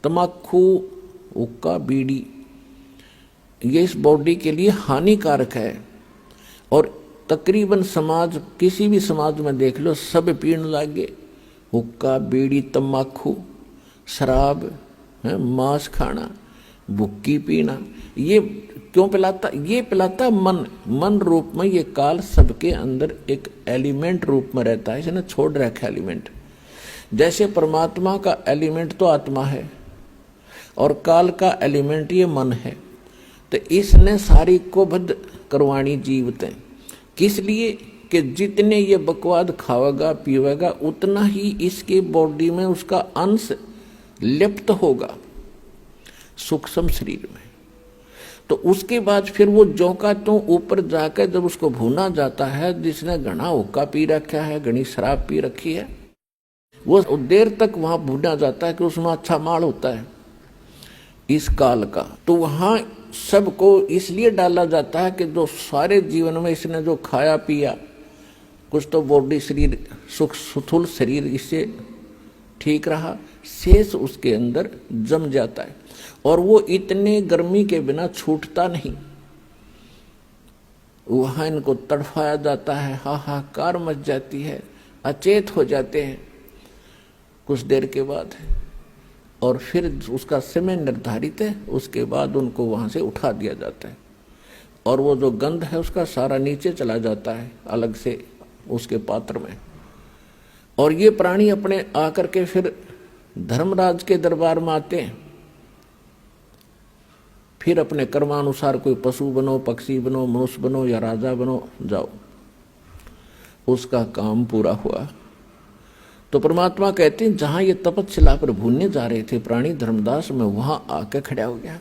तम्बाकू, हुक्का, बीड़ी, ये इस बॉडी के लिए हानिकारक है। और तकरीबन समाज, किसी भी समाज में देख लो, सब पीने लागे। हुक्का, बीड़ी, तम्बाकू, शराब, मांस खाना, भुक्की पीना। ये क्यों पिलाता? ये पिलाता मन रूप में। ये काल सबके अंदर एक एलिमेंट रूप में रहता है, इसने छोड़ रखा एलिमेंट। जैसे परमात्मा का एलिमेंट तो आत्मा है और काल का एलिमेंट ये मन है, तो इसने सारी को बद्ध करवाणी जीवते। किस लिए? कि जितने ये बकवाद खावेगा पीवेगा उतना ही इसके बॉडी में उसका अंश लिप्त होगा सूक्ष्म शरीर में। तो उसके बाद फिर वो जो का तो ऊपर जाकर जब उसको भूना जाता है, जिसने घना हुक्का पी रखा है, घनी शराब पी रखी है, वो देर तक वहां भूना जाता है कि उसमें अच्छा माल होता है इस काल का। तो वहां सबको इसलिए डाला जाता है कि जो सारे जीवन में इसने जो खाया पिया, कुछ तो बॉडी शरीर सुख सुथुल शरीर इससे ठीक रहा, शेष उसके अंदर जम जाता है और वो इतने गर्मी के बिना छूटता नहीं। वहां इनको तड़फाया जाता है, हाहाकार मच जाती है, अचेत हो जाते हैं कुछ देर के बाद, और फिर उसका समय निर्धारित है, उसके बाद उनको वहां से उठा दिया जाता है और वो जो गंध है उसका सारा नीचे चला जाता है अलग से उसके पात्र में। और ये प्राणी अपने आकर के फिर धर्मराज के दरबार में आते हैं, फिर अपने कर्मानुसार कोई पशु बनो, पक्षी बनो, मनुष्य बनो या राजा बनो, जाओ, उसका काम पूरा हुआ। तो परमात्मा कहते हैं जहां ये तपस्या पर भूनने जा रहे थे प्राणी धर्मदास, में वहां आके खड़ा हो गया।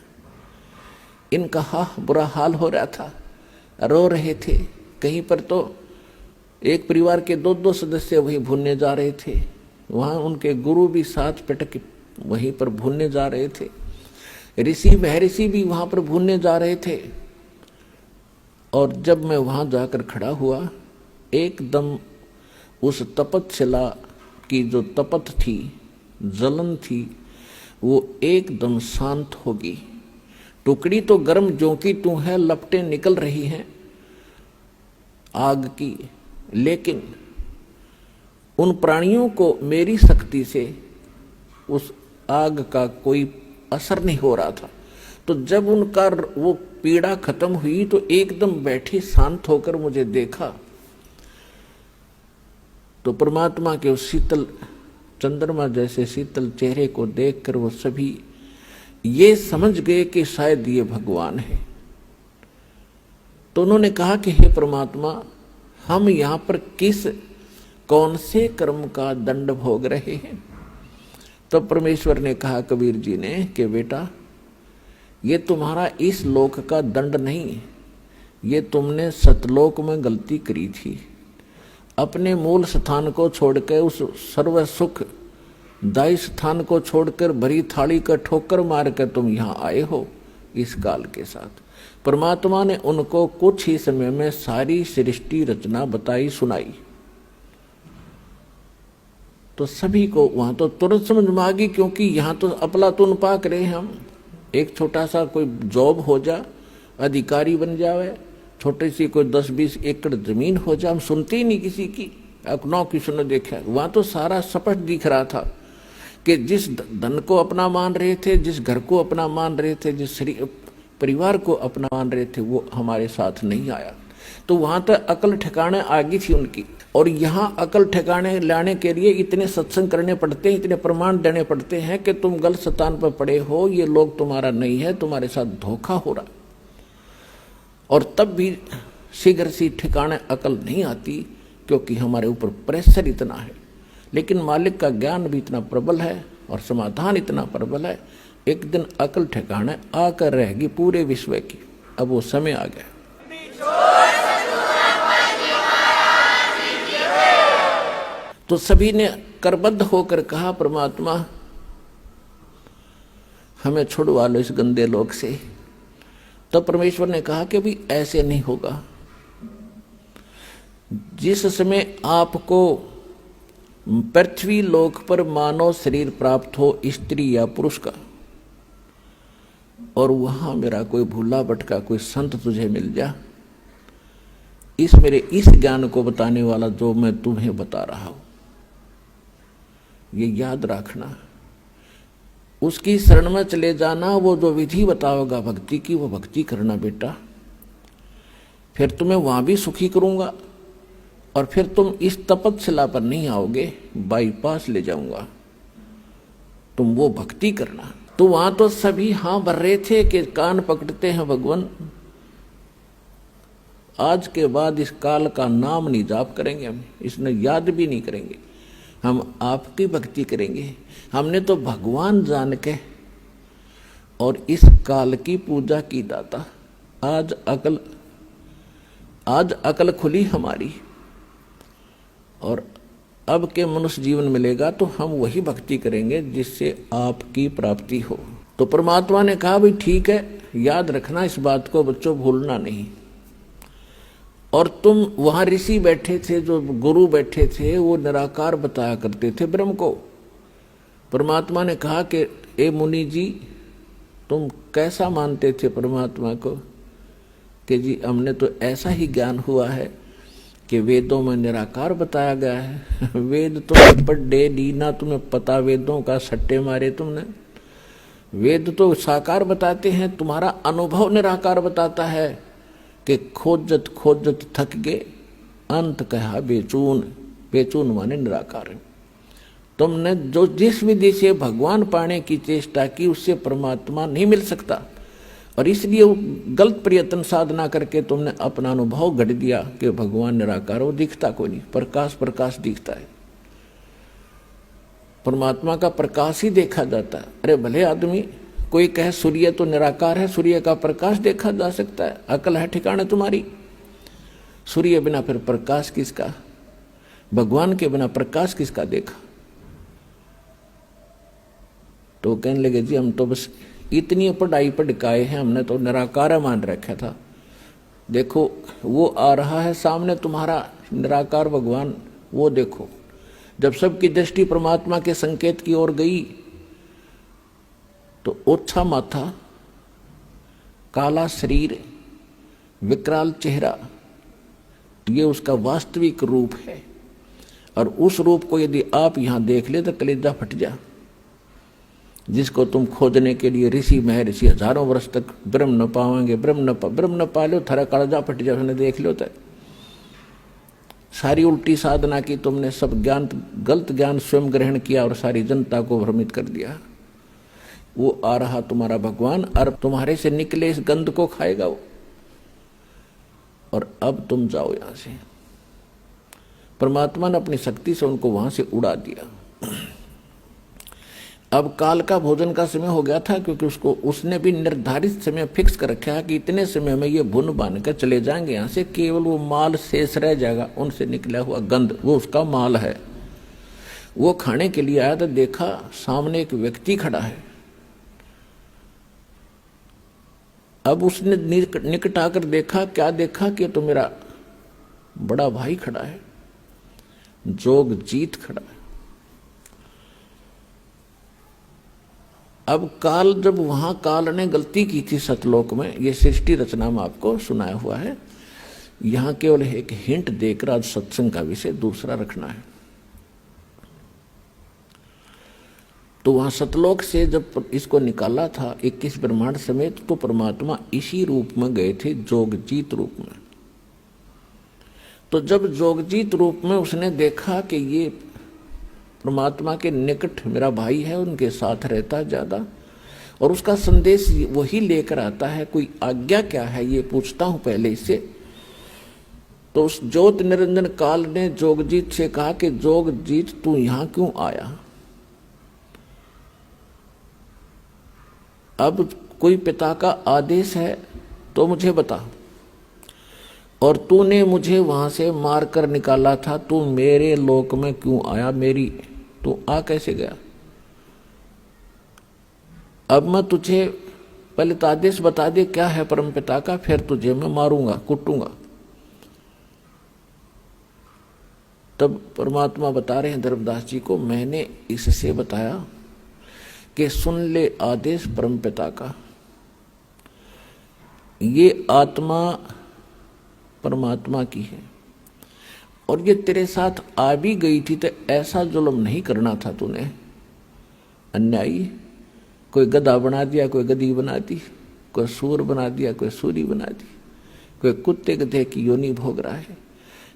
इनका बुरा हाल हो रहा था, रो रहे थे। कहीं पर तो एक परिवार के दो सदस्य वहीं भूनने जा रहे थे, वहां उनके गुरु भी साथ पिटक वहीं पर भूनने जा रहे थे, ऋषि महर्षि भी वहां पर भूनने जा रहे थे। और जब मैं वहां जाकर खड़ा हुआ, एकदम उस तपस्या की जो तपत थी, जलन थी, वो एकदम शांत होगी। टुकड़ी तो गर्म जो की तू है, लपटें निकल रही हैं आग की, लेकिन उन प्राणियों को मेरी शक्ति से उस आग का कोई असर नहीं हो रहा था। तो जब उनका वो पीड़ा खत्म हुई तो एकदम बैठी शांत होकर मुझे देखा, तो परमात्मा के उस शीतल चंद्रमा जैसे शीतल चेहरे को देखकर वो सभी ये समझ गए कि शायद ये भगवान है। तो उन्होंने कहा कि हे परमात्मा, हम यहाँ पर कौन से कर्म का दंड भोग रहे हैं? तो परमेश्वर ने कहा कबीर जी ने कि बेटा, ये तुम्हारा इस लोक का दंड नहीं, ये तुमने सतलोक में गलती करी थी। अपने मूल स्थान को छोड़कर, उस सर्व सुख दायी स्थान को छोड़कर भरी थाली का ठोकर मार कर तुम यहाँ आए हो इस काल के साथ। परमात्मा ने उनको कुछ ही समय में सारी सृष्टि रचना बताई सुनाई। तो सभी को वहां तो तुरंत समझ में आ गई, क्योंकि यहाँ तो अपलातून पाक रहे हम। एक छोटा सा कोई जॉब हो जा, अधिकारी बन जावे, छोटी सी कोई 10-20 एकड़ जमीन हो जाए, हम सुनते ही नहीं किसी की, अपनों की सुनो देखा। वहां तो सारा स्पष्ट दिख रहा था कि जिस धन को अपना मान रहे थे, जिस घर को अपना मान रहे थे, जिस परिवार को अपना मान रहे थे, वो हमारे साथ नहीं आया। तो वहां तक अकल ठिकाने आ गई थी उनकी। और यहाँ अकल ठिकाने लाने के लिए इतने सत्संग करने पड़ते हैं, इतने प्रमाण देने पड़ते हैं कि तुम गलत स्थान पर पड़े हो, ये लोग तुम्हारा नहीं है, तुम्हारे साथ धोखा हो रहा। और तब भी शीघ्र सी ठिकाने अकल नहीं आती, क्योंकि हमारे ऊपर प्रेशर इतना है। लेकिन मालिक का ज्ञान भी इतना प्रबल है और समाधान इतना प्रबल है, एक दिन अकल ठिकाने आकर रहेगी पूरे विश्व की। अब वो समय आ गया। तो सभी ने करबद्ध होकर कहा, परमात्मा हमें छुड़वा लो इस गंदे लोक से। तब परमेश्वर ने कहा कि भी ऐसे नहीं होगा। जिस समय आपको पृथ्वी लोक पर मानव शरीर प्राप्त हो, स्त्री या पुरुष का, और वहां मेरा कोई भूला भटका कोई संत तुझे मिल जा, मेरे इस ज्ञान को बताने वाला जो मैं तुम्हें बता रहा हूं, ये याद रखना। उसकी शरण में चले जाना, वो जो विधि बताओगा भक्ति की, वो भक्ति करना बेटा। फिर तुम्हें वहां भी सुखी करूंगा, और फिर तुम इस तपस्या पर नहीं आओगे, बाईपास ले जाऊंगा, तुम वो भक्ति करना। तो वहां तो सभी हां भर रहे थे कि कान पकड़ते हैं भगवान, आज के बाद इस काल का नाम नहीं जाप करेंगे, हम इसने याद भी नहीं करेंगे, हम आपकी भक्ति करेंगे। हमने तो भगवान जान के और इस काल की पूजा की दाता। आज अकल खुली हमारी, और अब के मनुष्य जीवन मिलेगा तो हम वही भक्ति करेंगे जिससे आपकी प्राप्ति हो। तो परमात्मा ने कहा भाई ठीक है, याद रखना इस बात को बच्चों, भूलना नहीं। और तुम वहां ऋषि बैठे थे, जो गुरु बैठे थे, वो निराकार बताया करते थे ब्रह्म को। परमात्मा ने कहा कि ए मुनि जी, तुम कैसा मानते थे परमात्मा को? कि जी हमने तो ऐसा ही ज्ञान हुआ है कि वेदों में निराकार बताया गया है। वेद तो पढ़े ली ना, तुम्हें पता वेदों का सट्टे मारे तुमने। वेद तो साकार बताते हैं, तुम्हारा अनुभव निराकार बताता है कि खोजत खोजत थक गए, अंत कहा बेचून। बेचून माने निराकार। तुमने जो जिस विधि से भगवान पाने की चेष्टा की, उससे परमात्मा नहीं मिल सकता, और इसलिए वो गलत प्रयत्न साधना करके तुमने अपना अनुभव गढ़ दिया कि भगवान निराकार, वो दिखता कोई नहीं, प्रकाश प्रकाश दिखता है। परमात्मा का प्रकाश ही देखा जाता है। अरे भले आदमी कोई कहे सूर्य तो निराकार है, सूर्य का प्रकाश देखा जा सकता है, अकल है ठिकाने तुम्हारी? सूर्य बिना फिर प्रकाश किसका? भगवान के बिना प्रकाश किसका देखा? तो कहने लगे जी हम तो बस इतनी पढ़ाई पढ़काए हैं, हमने तो निराकार मान रखा था। देखो वो आ रहा है सामने तुम्हारा निराकार भगवान, वो देखो। जब सबकी दृष्टि परमात्मा के संकेत की ओर गई तो ओछा माथा, काला शरीर, विकराल चेहरा, ये उसका वास्तविक रूप है। और उस रूप को यदि आप यहां देख ले तो कलेजा फट जा। जिसको तुम खोजने के लिए ऋषि महर्षि हजारों वर्ष तक ब्रह्म न पाएंगे, ब्रह्म न पा लो, थारा कलेजा फट जा, उसने देख लो। तो सारी उल्टी साधना की तुमने, सब ज्ञान गलत ज्ञान स्वयं ग्रहण किया और सारी जनता को भ्रमित कर दिया। वो आ रहा तुम्हारा भगवान, और तुम्हारे से निकले इस गंध को खाएगा वो। और अब तुम जाओ यहां से। परमात्मा ने अपनी शक्ति से उनको वहां से उड़ा दिया। अब काल का भोजन का समय हो गया था, क्योंकि उसने भी निर्धारित समय फिक्स कर रखा है कि इतने समय में ये भुन बांध कर चले जाएंगे यहाँ से, केवल वो माल शेष रह जाएगा, उनसे निकला हुआ गंध, वो उसका माल है। वो खाने के लिए आया तो देखा सामने एक व्यक्ति खड़ा है। अब उसने निकट आकर देखा, क्या देखा कि तो मेरा बड़ा भाई खड़ा है, जोगजीत खड़ा है। अब काल, जब वहां काल ने गलती की थी सतलोक में, ये सृष्टि रचना में आपको सुनाया हुआ है, यहां केवल एक हिंट देकर आज सत्संग का विषय दूसरा रखना है। तो वहां सतलोक से जब इसको निकाला था 21 ब्रह्मांड समेत, तो परमात्मा इसी रूप में गए थे, जोगजीत रूप में। तो जब जोगजीत रूप में उसने देखा कि ये परमात्मा के निकट मेरा भाई है, उनके साथ रहता है ज्यादा, और उसका संदेश वही लेकर आता है, कोई आज्ञा क्या है ये पूछता हूं पहले इससे। तो उस ज्योत निरंजन काल ने जोगजीत से कहा कि जोगजीत तू यहां क्यों आया? अब कोई पिता का आदेश है तो मुझे बता, और तूने मुझे वहां से मार कर निकाला था, तू मेरे लोक में क्यों आया? मेरी तू आ कैसे गया? अब मैं तुझे पहले तो आदेश बता दे क्या है परम पिता का, फिर तुझे मैं मारूंगा, कुटूंगा। तब परमात्मा बता रहे हैं धर्मदास जी को, मैंने इससे बताया कि सुन ले आदेश परम पिता का, ये आत्मा परमात्मा की है और ये तेरे साथ आ भी गई थी तो ऐसा जुल्म नहीं करना था तूने। अन्यायी, कोई गधा बना दिया, कोई गधी बना दी, कोई सूर बना दिया, कोई सूरी बना दी, कोई कुत्ते गधे की योनि भोग रहा है,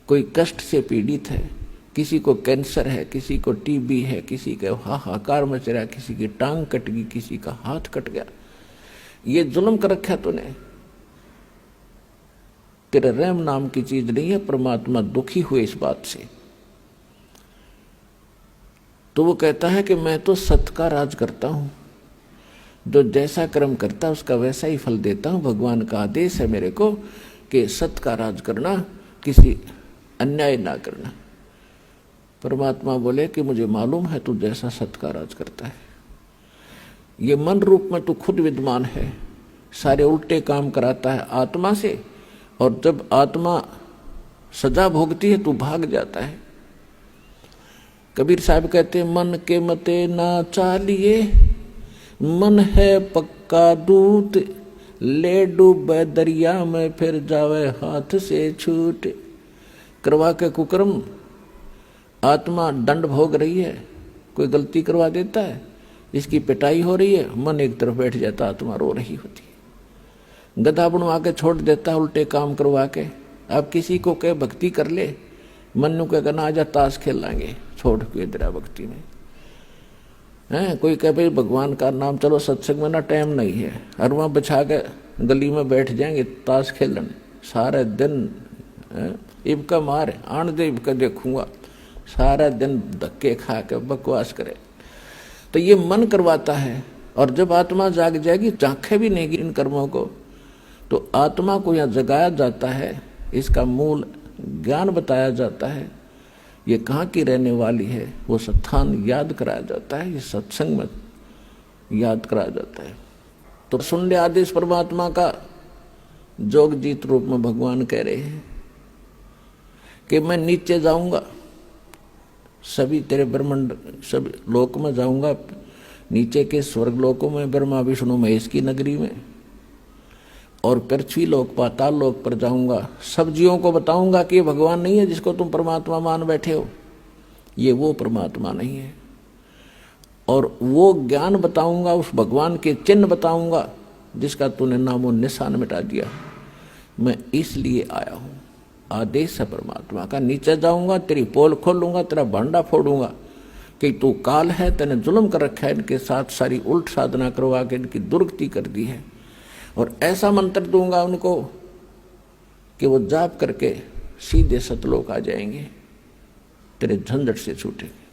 कोई कष्ट से पीड़ित है, किसी को कैंसर है, किसी को टीबी है, किसी का हाहाकार मच रहा है, किसी की टांग कट गई, किसी का हाथ कट गया। ये जुल्म कर रखा तूने। तेरे रहम नाम की चीज नहीं है। परमात्मा दुखी हुए इस बात से, तो वो कहता है कि मैं तो सत का राज करता हूं, जो जैसा कर्म करता है उसका वैसा ही फल देता हूं। भगवान का आदेश है मेरे को कि सत का राज करना, किसी अन्याय ना करना। परमात्मा बोले कि मुझे मालूम है तू जैसा सत का राज करता है। ये मन रूप में तू खुद विद्वान है, सारे उल्टे काम कराता है आत्मा से, और जब आत्मा सजा भोगती है तू भाग जाता है। कबीर साहब कहते मन के मते ना चालिए, मन है पक्का दूत, ले डूबे दरिया में फिर जावे हाथ से छूट। करवा के कुकर्म आत्मा दंड भोग रही है, कोई गलती करवा देता है, इसकी पिटाई हो रही है, मन एक तरफ बैठ जाता, आत्मा रो रही होती है। गधा बनवा के छोड़ देता है उल्टे काम करवा के। अब किसी को कहे भक्ति कर ले, मन नु कहे ना आजा ताश खेल लाएंगे, छोड़ के इधर भक्ति में है। कोई कहे भाई भगवान का नाम, चलो सत्संग में ना टाइम नहीं है, और वहां बिछा के गली में बैठ जाएंगे ताश खेलन सारे दिन। इबका मार आन दे, इबका देखूंगा, सारा दिन धक्के खा के बकवास करे। तो ये मन करवाता है, और जब आत्मा जाग जाएगी, झांखे भी नहीं इन कर्मों को, तो आत्मा को यहाँ जगाया जाता है, इसका मूल ज्ञान बताया जाता है, ये कहाँ की रहने वाली है, वो स्थान याद कराया जाता है, ये सत्संग में याद कराया जाता है। तो सुन ले आदेश परमात्मा का। जोगजीत रूप में भगवान कह रहे हैं कि मैं नीचे जाऊंगा, सभी तेरे ब्रह्मांड सब लोक में जाऊंगा, नीचे के स्वर्ग लोकों में, ब्रह्मा विष्णु महेश की नगरी में, और पृथ्वी लोक पाताल लोक पर जाऊंगा। सब जीवों को बताऊंगा कि ये भगवान नहीं है जिसको तुम परमात्मा मान बैठे हो, ये वो परमात्मा नहीं है। और वो ज्ञान बताऊंगा, उस भगवान के चिन्ह बताऊंगा जिसका तूने नामो निशान मिटा दिया। मैं इसलिए आया हूं, आदेश है परमात्मा का। नीचे जाऊंगा, तेरी पोल खोलूंगा, तेरा भांडा फोड़ूंगा कि तू काल है, तेने जुल्म कर रखा है, इनके साथ सारी उल्ट साधना करवा के इनकी दुर्गति कर दी है। और ऐसा मंत्र दूंगा उनको कि वो जाप करके सीधे सतलोक आ जाएंगे, तेरे झंझट से छूटेंगे।